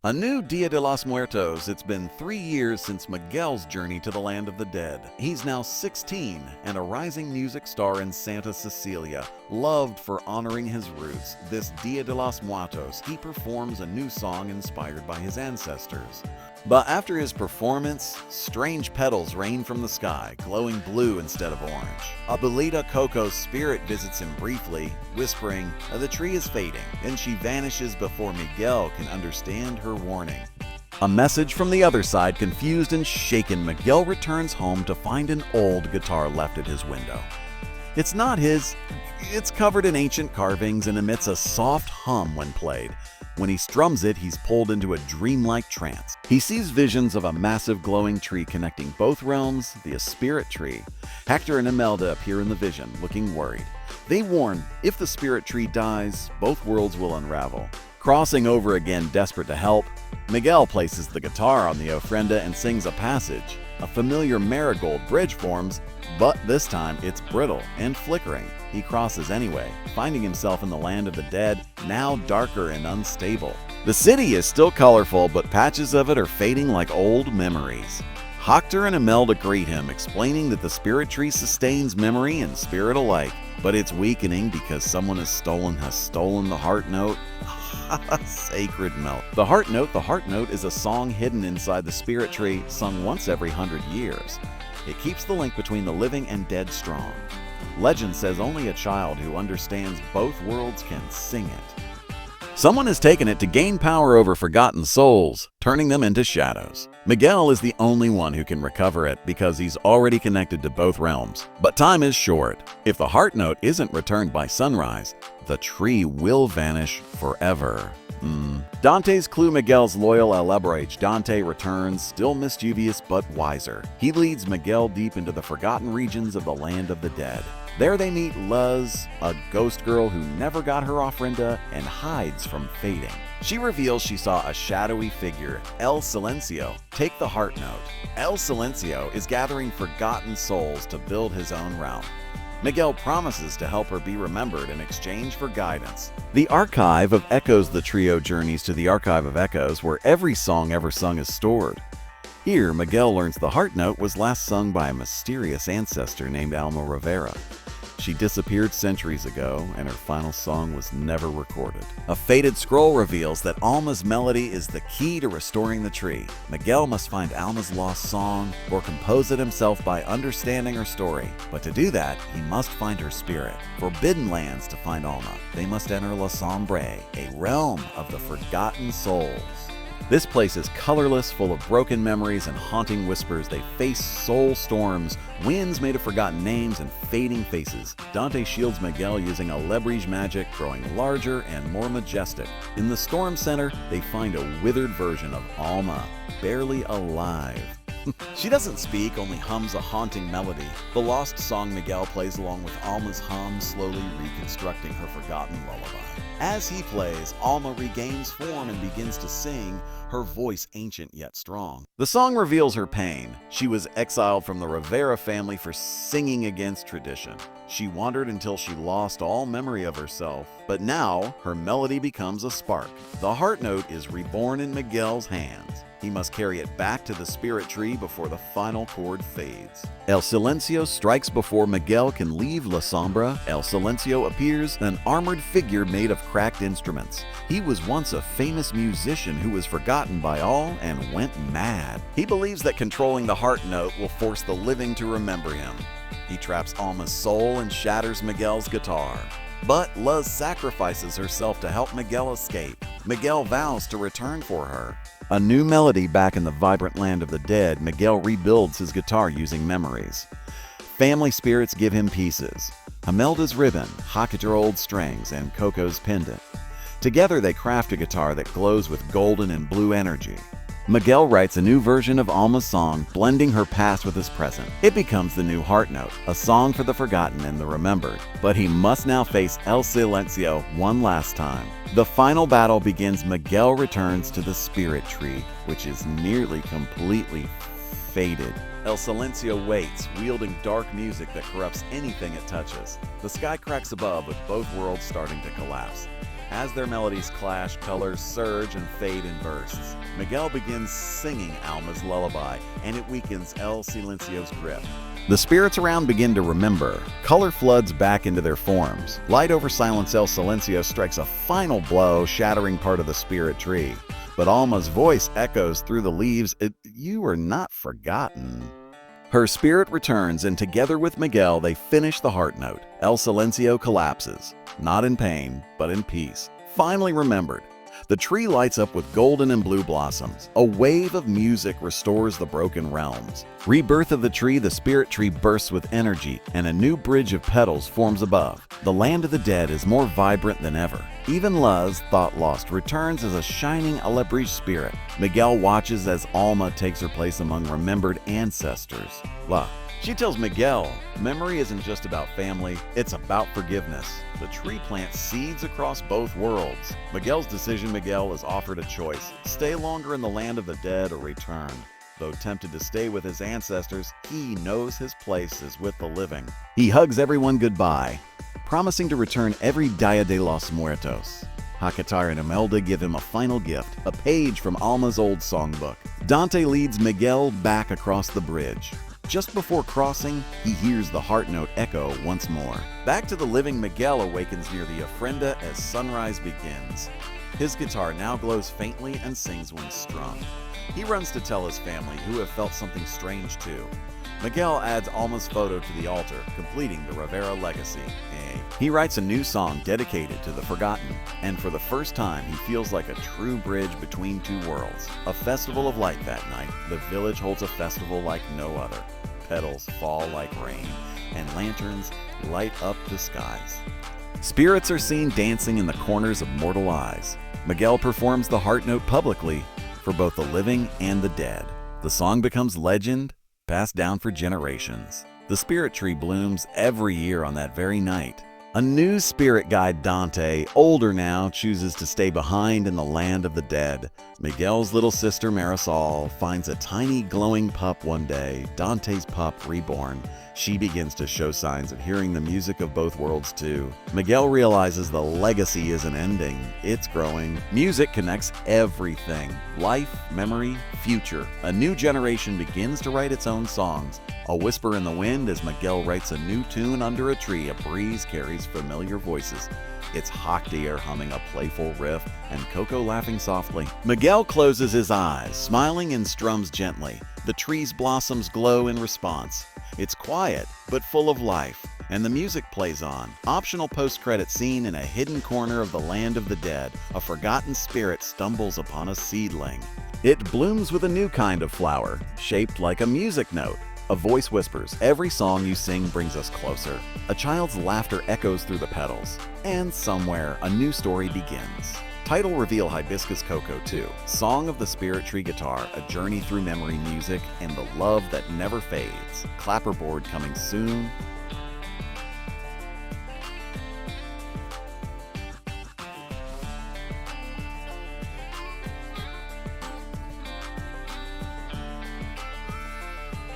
A new Dia de los Muertos. It's been 3 years since Miguel's journey to the land of the dead. He's now 16 and a rising music star in Santa Cecilia. Loved for honoring his roots, this Dia de los Muertos, he performs a new song inspired by his ancestors. But after his performance, strange petals rain from the sky, glowing blue instead of orange. Abuelita Coco's spirit visits him briefly, whispering, "The tree is fading," and she vanishes before Miguel can understand her warning. A message from the other side. Confused and shaken, Miguel returns home to find an old guitar left at his window. It's not his. It's covered in ancient carvings and emits a soft hum when played. When he strums it, he's pulled into a dreamlike trance. He sees visions of a massive glowing tree connecting both realms, the spirit tree. Hector and Imelda appear in the vision, looking worried. They warn, if the spirit tree dies, both worlds will unravel. Crossing over again, desperate to help, Miguel places the guitar on the ofrenda and sings a passage. A familiar marigold bridge forms, but this time it's brittle and flickering. He crosses anyway, finding himself in the land of the dead, now darker and unstable. The city is still colorful, but patches of it are fading like old memories. Hector and Imelda greet him, explaining that the spirit tree sustains memory and spirit alike, but it's weakening because someone has stolen the heart note. Sacred melt. The heart note is a song hidden inside the spirit tree, sung once every 100 years. It keeps the link between the living and dead strong. Legend says only a child who understands both worlds can sing it. Someone has taken it to gain power over forgotten souls, turning them into shadows. Miguel is the only one who can recover it because he's already connected to both realms. But time is short. If the heart note isn't returned by sunrise, the tree will vanish forever. Dante's clue. Miguel's loyal elaborate. Dante returns, still mischievous but wiser. He leads Miguel deep into the forgotten regions of the land of the dead. There they meet Luz, a ghost girl who never got her ofrenda and hides from fading. She reveals she saw a shadowy figure, El Silencio, take the heart note. El Silencio is gathering forgotten souls to build his own realm. Miguel promises to help her be remembered in exchange for guidance. The Archive of Echoes. The trio journeys to the Archive of Echoes, where every song ever sung is stored. Here, Miguel learns the heart note was last sung by a mysterious ancestor named Alma Rivera. She disappeared centuries ago, and her final song was never recorded. A faded scroll reveals that Alma's melody is the key to restoring the tree. Miguel must find Alma's lost song or compose it himself by understanding her story. But to do that, he must find her spirit. Forbidden lands to find Alma. They must enter La Sombre, a realm of the forgotten souls. This place is colorless, full of broken memories and haunting whispers. They face soul storms, winds made of forgotten names, and fading faces. Dante shields Miguel using a leverage magic, growing larger and more majestic. In the storm center, they find a withered version of Alma, barely alive. She doesn't speak, only hums a haunting melody. The lost song Miguel plays along with Alma's hum, slowly reconstructing her forgotten lullaby. As he plays, Alma regains form and begins to sing, her voice ancient yet strong. The song reveals her pain. She was exiled from the Rivera family for singing against tradition. She wandered until she lost all memory of herself, but now her melody becomes a spark. The heart note is reborn in Miguel's hands. He must carry it back to the spirit tree before the final chord fades. El Silencio strikes before Miguel can leave La Sombra. El Silencio appears, an armored figure made of cracked instruments. He was once a famous musician who was forgotten by all and went mad. He believes that controlling the heart note will force the living to remember him. He traps Alma's soul and shatters Miguel's guitar. But Luz sacrifices herself to help Miguel escape. Miguel vows to return for her. A new melody back in the vibrant land of the dead, Miguel rebuilds his guitar using memories. Family spirits give him pieces. Imelda's ribbon, Hector's old strings, and Coco's pendant. Together they craft a guitar that glows with golden and blue energy. Miguel writes a new version of Alma's song, blending her past with his present. It becomes the new heart note, a song for the forgotten and the remembered. But he must now face El Silencio one last time. The final battle begins. Miguel returns to the spirit tree, which is nearly completely faded. El Silencio waits, wielding dark music that corrupts anything it touches. The sky cracks above, with both worlds starting to collapse. As their melodies clash, colors surge and fade in bursts. Miguel begins singing Alma's lullaby, and it weakens El Silencio's grip. The spirits around begin to remember. Color floods back into their forms. Light over Silence El Silencio strikes a final blow, shattering part of the spirit tree. But Alma's voice echoes through the leaves, "You are not forgotten." Her spirit returns, and together with Miguel, they finish the heart note. El Silencio collapses, not in pain, but in peace. Finally remembered. The tree lights up with golden and blue blossoms. A wave of music restores the broken realms. Rebirth of the tree, the spirit tree bursts with energy, and a new bridge of petals forms above. The land of the dead is more vibrant than ever. Even Luz, thought lost, returns as a shining Alebrije spirit. Miguel watches as Alma takes her place among remembered ancestors. She tells Miguel, memory isn't just about family, it's about forgiveness. The tree plants seeds across both worlds. Miguel's decision, Miguel is offered a choice: stay longer in the land of the dead or return. Though tempted to stay with his ancestors, he knows his place is with the living. He hugs everyone goodbye, promising to return every Dia de los Muertos. Hacatar and Imelda give him a final gift, a page from Alma's old songbook. Dante leads Miguel back across the bridge. Just before crossing, he hears the heart note echo once more. Back to the living, Miguel awakens near the ofrenda as sunrise begins. His guitar now glows faintly and sings when strung. He runs to tell his family, who have felt something strange too. Miguel adds Alma's photo to the altar, completing the Rivera legacy. He writes a new song dedicated to the forgotten, and for the first time he feels like a true bridge between two worlds. A festival of light that night. The village holds a festival like no other. Petals fall like rain, and lanterns light up the skies. Spirits are seen dancing in the corners of mortal eyes. Miguel performs the heart note publicly for both the living and the dead. The song becomes legend, passed down for generations. The spirit tree blooms every year on that very night. A new spirit guide, Dante, older now, chooses to stay behind in the land of the dead. Miguel's little sister Marisol finds a tiny glowing pup one day, Dante's pup reborn. She begins to show signs of hearing the music of both worlds too. Miguel realizes the legacy isn't ending, it's growing. Music connects everything. Life, memory, future. A new generation begins to write its own songs. A whisper in the wind as Miguel writes a new tune under a tree. A breeze carries familiar voices. It's Hackdeer humming a playful riff and Coco laughing softly. Miguel closes his eyes, smiling and strums gently. The tree's blossoms glow in response. It's quiet, but full of life, and the music plays on. Optional post-credit scene in a hidden corner of the land of the dead. A forgotten spirit stumbles upon a seedling. It blooms with a new kind of flower, shaped like a music note. A voice whispers, "Every song you sing brings us closer." A child's laughter echoes through the petals. And somewhere, a new story begins. Title reveal: Hibiscus Coco 2. Song of the Spirit Tree Guitar, a journey through memory music and the love that never fades. Clapperboard coming soon.